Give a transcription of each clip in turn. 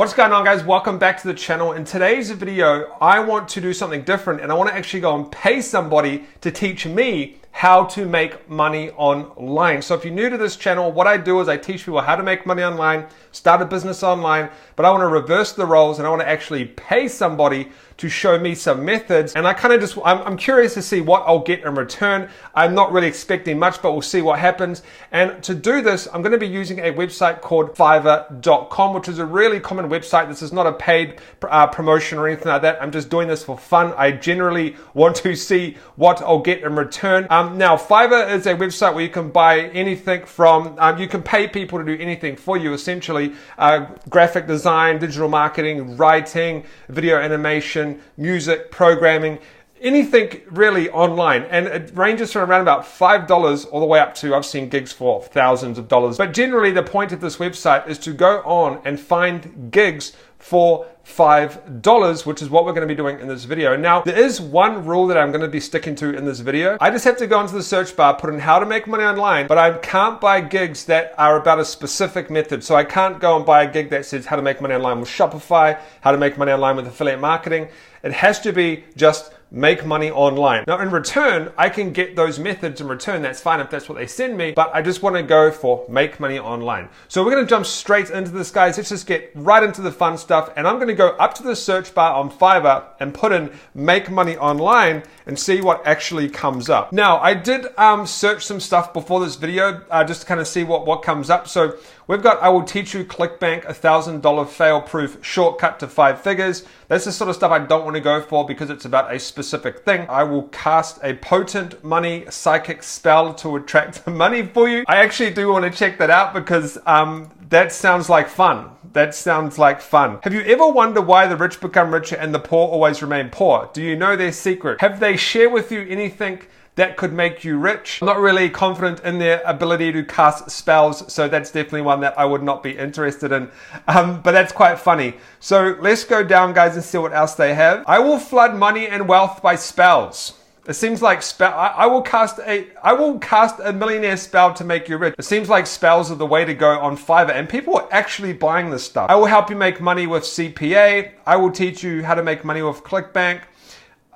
What's going on, guys? Welcome back to the channel. In today's video, I want to do something different and I want to actually go and pay somebody to teach me how to make money online. So if you're new to this channel, what I do is I teach people how to make money online, start a business online, but I want to reverse the roles and I want to actually pay somebody to show me some methods. And I'm curious to see what I'll get in return. I'm not really expecting much, but we'll see what happens. And to do this, I'm going to be using a website called Fiverr.com, which is a really common website. This is not a paid promotion or anything like that. I'm just doing this for fun. I generally want to see what I'll get in return. Now, Fiverr is a website where you can buy anything from, you can pay people to do anything for you, essentially. Graphic design, digital marketing, writing, video animation, music, programming, anything really online. And it ranges from around about $5 all the way up to, I've seen gigs for thousands of dollars. But generally the point of this website is to go on and find gigs for $5, which is what we're going to be doing in this video. Now, there is one rule that I'm going to be sticking to in this video. I just have to go into the search bar, put in how to make money online, but I can't buy gigs that are about a specific method. So I can't go and buy a gig that says how to make money online with Shopify, how to make money online with affiliate marketing. It has to be just make money online. Now, in return, I can get those methods in return. That's fine if that's what they send me, but I just want to go for make money online. So we're going to jump straight into this, guys. Let's just get right into the fun stuff. And I'm going to go up to the search bar on Fiverr and put in make money online and see what actually comes up. Now, I did search some stuff before this video just to kind of see what comes up. So we've got, I will teach you ClickBank, $1,000 fail-proof shortcut to 5 figures. That's the sort of stuff I don't want to go for because it's about a specific thing. I will cast a potent money psychic spell to attract the money for you. I actually do want to check that out because that sounds like fun. That sounds like fun. Have you ever wondered why the rich become richer and the poor always remain poor? Do you know their secret? Have they shared with you anything that could make you rich? I'm not really confident in their ability to cast spells, so that's definitely one that I would not be interested in. But that's quite funny. So let's go down, guys, and see what else they have. I will flood money and wealth by spells. It seems like I will cast a millionaire spell to make you rich. It seems like spells are the way to go on Fiverr, and people are actually buying this stuff. I will help you make money with CPA. I will teach you how to make money with ClickBank.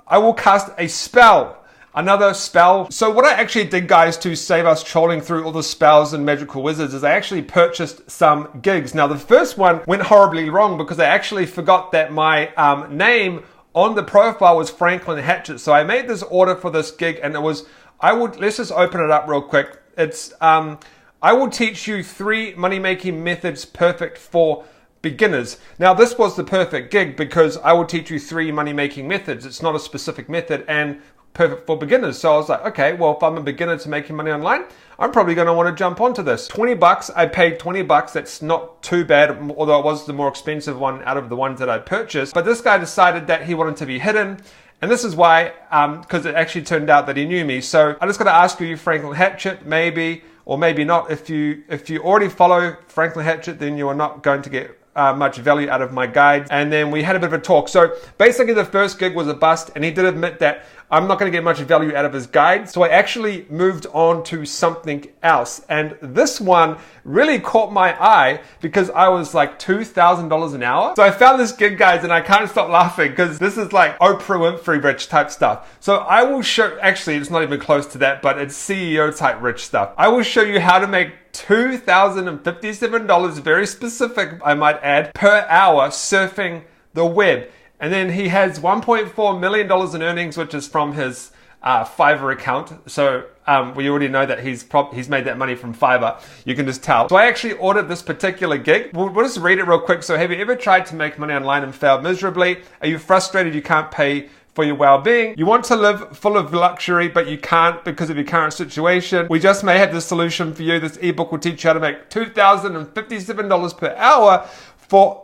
I will cast a spell. Another spell. So what I actually did, guys, to save us trolling through all the spells and magical wizards is I actually purchased some gigs. Now, the first one went horribly wrong because I actually forgot that my name on the profile was Franklin Hatchet. So I made this order for this gig and it was, let's just open it up real quick. It's, I will teach you 3 money-making methods perfect for beginners. Now, this was the perfect gig because I will teach you 3 money-making methods. It's not a specific method and perfect for beginners. So I was like, okay, well, if I'm a beginner to making money online, I'm probably going to want to jump onto this. 20 bucks, I paid 20 bucks. That's not too bad, although it was the more expensive one out of the ones that I purchased. But this guy decided that he wanted to be hidden. And this is why, because it actually turned out that he knew me. So I just got to ask you, Franklin Hatchet, maybe, or maybe not. If you already follow Franklin Hatchet, then you are not going to get much value out of my guides. And then we had a bit of a talk. So basically the first gig was a bust and he did admit that I'm not going to get much value out of his guides. So I actually moved on to something else. And this one really caught my eye because I was like $2,000 an hour. So I found this gig, guys, and I can't stop laughing because this is like Oprah Winfrey rich type stuff. So I will show, actually it's not even close to that, but it's CEO type rich stuff. I will show you how to make $2,057, very specific, I might add, per hour surfing the web. And then he has $1.4 million in earnings, which is from his Fiverr account. So we already know that he's made that money from Fiverr. You can just tell. So I actually ordered this particular gig. We'll just read it real quick. So have you ever tried to make money online and failed miserably? Are you frustrated you can't pay for your well-being? You want to live full of luxury, but you can't because of your current situation? We just may have the solution for you. This ebook will teach you how to make $2,057 per hour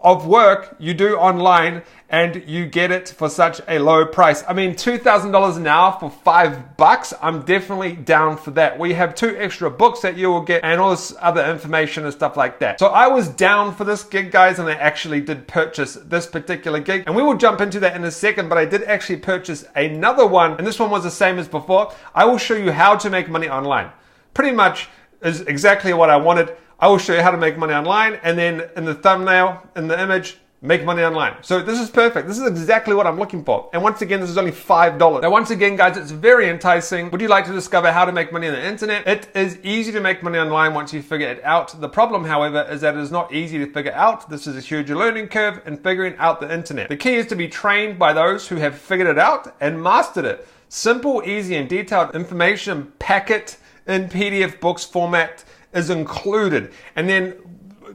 of work you do online, and you get it for such a low price. I mean, $2,000 an hour for $5. I'm definitely down for that. We have 2 extra books that you will get and all this other information and stuff like that. So I was down for this gig, guys, and I actually did purchase this particular gig, and we will jump into that in a second, but I did actually purchase another one, and this one was the same as before. I will show you how to make money online. Pretty much is exactly what I wanted. I will show you how to make money online, and then in the thumbnail, in the image, make money online. So this is perfect. This is exactly what I'm looking for. And once again, this is only $5. Now, once again, guys, it's very enticing. Would you like to discover how to make money on the internet? It is easy to make money online once you figure it out. The problem, however, is that it is not easy to figure out. This is a huge learning curve in figuring out the internet. The key is to be trained by those who have figured it out and mastered it. Simple, easy, and detailed information packet in PDF books format is included. And then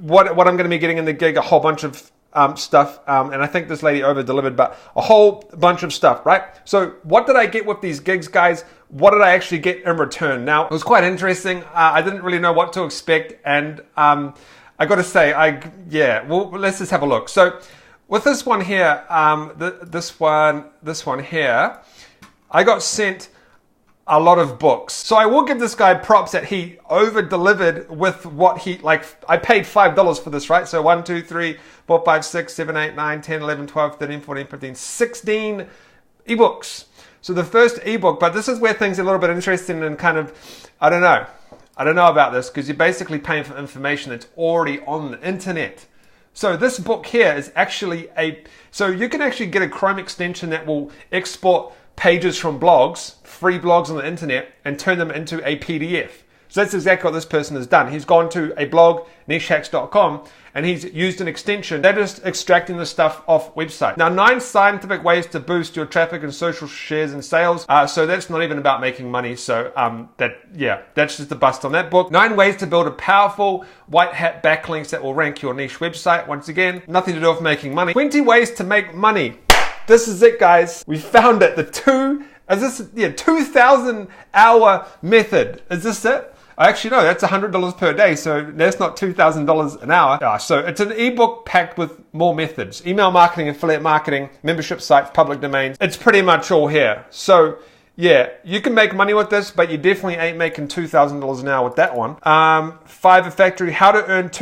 what I'm going to be getting in the gig, a whole bunch of stuff, and I think this lady over-delivered, but a whole bunch of stuff, right? So what did I get with these gigs, guys? What did I actually get in return? Now, it was quite interesting. I didn't really know what to expect, and I got to say, well, let's just have a look. So with this one here, this one here, I got sent a lot of books. So I will give this guy props that he over-delivered with what he, like, I paid $5 for this, right? So 1, 2, 3, 4, 5, 6, 7, 8, 9, 10, 11, 12, 13, 14, 15, 16 ebooks. So the first ebook, but this is where things are a little bit interesting and kind of, I don't know about this, because you're basically paying for information that's already on the internet. So this book here is actually so you can actually get a Chrome extension that will export pages from blogs, free blogs on the internet, and turn them into a PDF. So that's exactly what this person has done. He's gone to a blog, nichehacks.com, and he's used an extension that is extracting the stuff off website. Now, 9 scientific ways to boost your traffic and social shares and sales. So that's not even about making money. So that's just a bust on that book. 9 ways to build a powerful white hat backlinks that will rank your niche website. Once again, nothing to do with making money. 20 ways to make money. This is it, guys. We found it. The 2,000 hour method. Is this it? Actually, no, that's $100 per day. So that's not $2,000 an hour. So it's an ebook packed with more methods. Email marketing, affiliate marketing, membership sites, public domains. It's pretty much all here. So yeah, you can make money with this, but you definitely ain't making $2,000 an hour with that one. Fiverr Factory, how to earn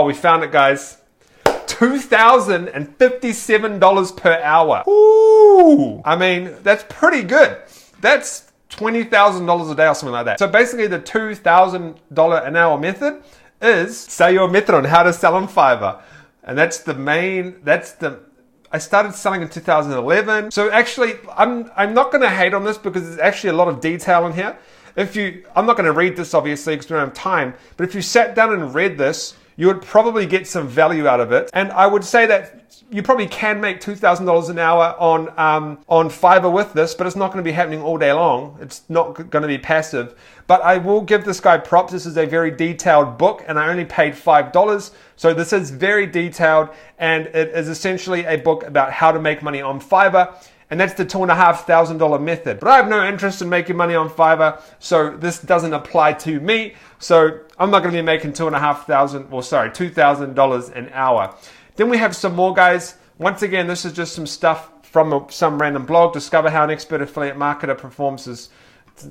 we found it, guys. $2,057 per hour. Ooh! I mean, that's pretty good. That's $20,000 a day or something like that. So basically the $2,000 an hour method is sell your method on how to sell on Fiverr. And I started selling in 2011. So actually, I'm not going to hate on this because there's actually a lot of detail in here. I'm not going to read this obviously because we don't have time, but if you sat down and read this, you would probably get some value out of it. And I would say that you probably can make $2,000 an hour on Fiverr with this, but it's not going to be happening all day long. It's not going to be passive. But I will give this guy props. This is a very detailed book, and I only paid $5. So this is very detailed, and it is essentially a book about how to make money on Fiverr. And that's the $2,500 method. But I have no interest in making money on Fiverr, so this doesn't apply to me. So I'm not going to be making $2,000 an hour. Then we have some more, guys. Once again, this is just some stuff from some random blog. Discover how an expert affiliate marketer performs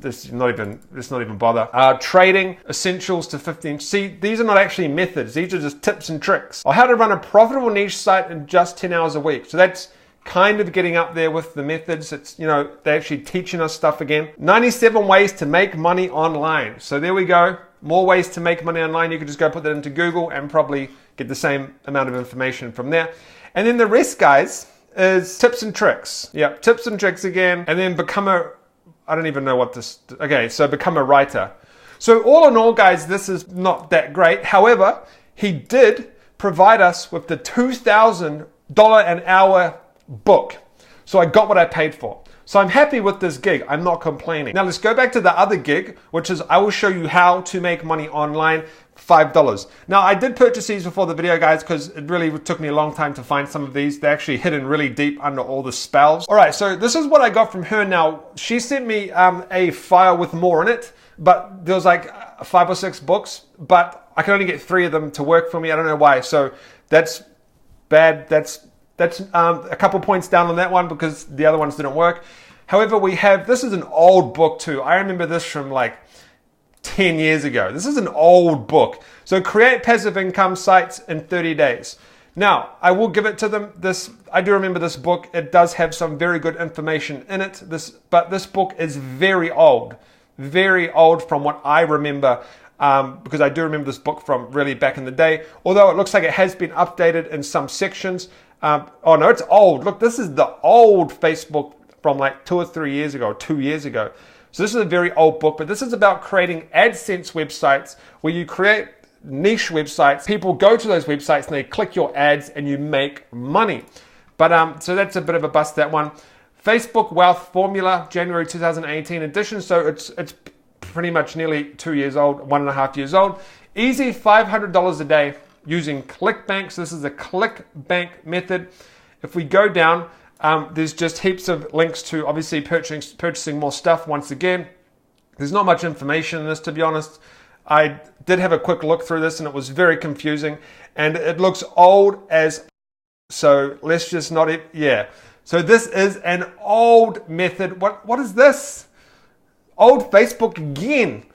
let's not even bother. Trading essentials to 15. See, these are not actually methods. These are just tips and tricks. Or how to run a profitable niche site in just 10 hours a week. So that's kind of getting up there with the methods. It's, they're actually teaching us stuff again. 97 ways to make money online. So there we go. More ways to make money online. You could just go put that into Google and probably get the same amount of information from there. And then the rest, guys, is tips and tricks. Yeah, tips and tricks again. And then become a writer. So all in all, guys, this is not that great. However, he did provide us with the $2,000 an hour book. So I got what I paid for. So I'm happy with this gig. I'm not complaining. Now let's go back to the other gig, which is I will show you how to make money online, $5. Now I did purchase these before the video, guys, because it really took me a long time to find some of these. They're actually hidden really deep under all the spells. All right, so this is what I got from her. Now she sent me a file with more in it, but there was like 5 or 6 books, but I can only get 3 of them to work for me. I don't know why. So that's bad. That's a couple points down on that one because the other ones didn't work. However, this is an old book too. I remember this from like 10 years ago. This is an old book. So create passive income sites in 30 days. Now, I will give it to them. I do remember this book. It does have some very good information in it. But this book is very old from what I remember. Because I do remember this book from really back in the day. Although it looks like it has been updated in some sections. Oh no, it's old. Look, this is the old Facebook from like 2 or 3 years ago, 2 years ago. So this is a very old book, but this is about creating AdSense websites where you create niche websites. People go to those websites and they click your ads and you make money. But so that's a bit of a bust, that one. Facebook Wealth Formula, January 2018 edition. So it's pretty much nearly 2 years old, 1.5 years old. Easy $500 a day using ClickBank. So this is a ClickBank method. If we go down, there's just heaps of links to obviously purchasing more stuff. Once again, there's not much information in this, to be honest. I did have a quick look through this and it was very confusing and it looks old as, so let's just not, yeah. So this is an old method. What is this? Old Facebook again.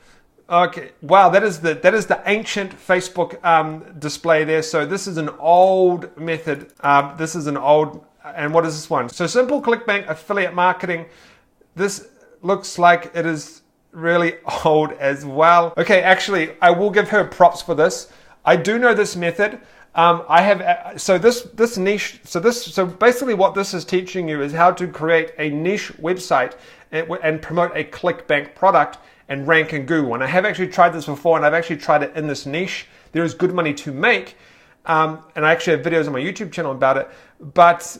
Okay, wow, that is the ancient Facebook display there. So this is an old method. This is an old, and what is this one? So simple ClickBank affiliate marketing. This looks like it is really old as well. Okay, actually, I will give her props for this. I do know this method. I have, so this niche, so basically what this is teaching you is how to create a niche website and promote a ClickBank product and rank in Google. And I have actually tried this before and I've actually tried it in this niche. There is good money to make. And I actually have videos on my YouTube channel about it. But,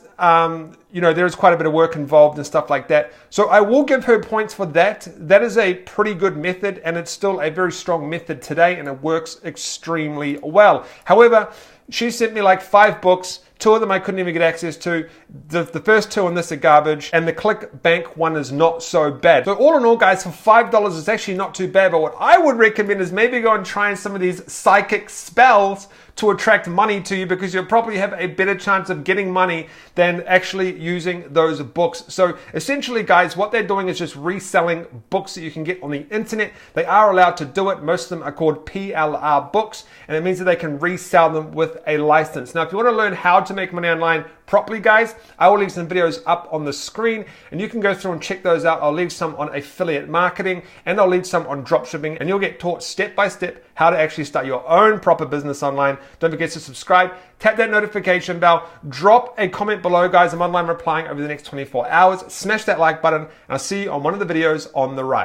you know, there is quite a bit of work involved and stuff like that. So I will give her points for that. That is a pretty good method and it's still a very strong method today and it works extremely well. However, she sent me like 5 books. 2 of them I couldn't even get access to. The first 2 on this are garbage, and the ClickBank one is not so bad. So all in all, guys, for $5 is actually not too bad, but what I would recommend is maybe go and try some of these psychic spells to attract money to you, because you'll probably have a better chance of getting money than actually using those books. So essentially, guys, what they're doing is just reselling books that you can get on the internet. They are allowed to do it. Most of them are called PLR books, and it means that they can resell them with a license. Now, if you want to learn how to make money online properly, guys, I will leave some videos up on the screen and you can go through and check those out. I'll leave some on affiliate marketing and I'll leave some on dropshipping, and you'll get taught step by step how to actually start your own proper business online. Don't forget to subscribe, tap that notification bell, drop a comment below, guys. I'm online replying over the next 24 hours. Smash that like button and I'll see you on one of the videos on the right.